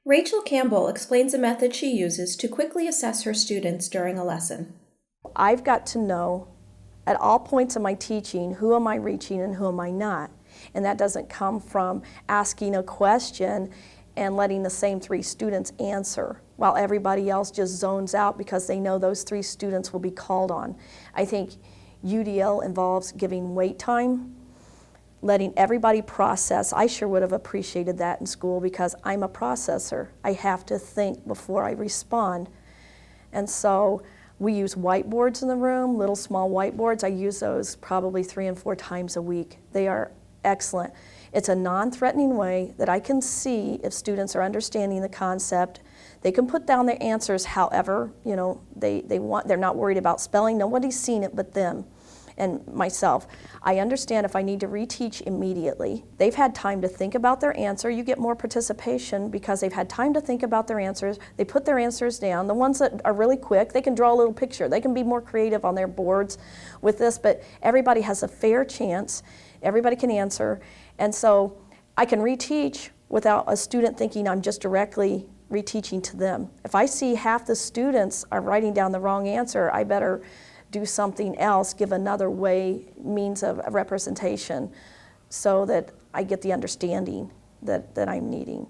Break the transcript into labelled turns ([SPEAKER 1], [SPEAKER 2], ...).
[SPEAKER 1] Rachel Campbell explains a method she uses to quickly assess her students during a lesson.
[SPEAKER 2] I've got to know at all points of my teaching who am I reaching and who am I not. And that doesn't come from asking a question and letting the same 3 students answer while everybody else just zones out because they know those 3 students will be called on. I think UDL involves giving wait time, letting everybody process. I sure would have appreciated that in school because I'm a processor. I have to think before I respond. And so we use whiteboards in the room, little small whiteboards. I use those probably 3 and 4 times a week. They are excellent. It's a non-threatening way that I can see if students are understanding the concept. They can put down their answers however, they're not worried about spelling. Nobody's seen it but them and myself. I understand if I need to reteach immediately. They've had time to think about their answer. You get more participation because they've had time to think about their answers. They put their answers down. The ones that are really quick, they can draw a little picture. They can be more creative on their boards with this, but everybody has a fair chance. Everybody can answer. And so I can reteach without a student thinking I'm just directly reteaching to them. If I see half the students are writing down the wrong answer, I better do something else, give another means of representation so that I get the understanding that I'm needing.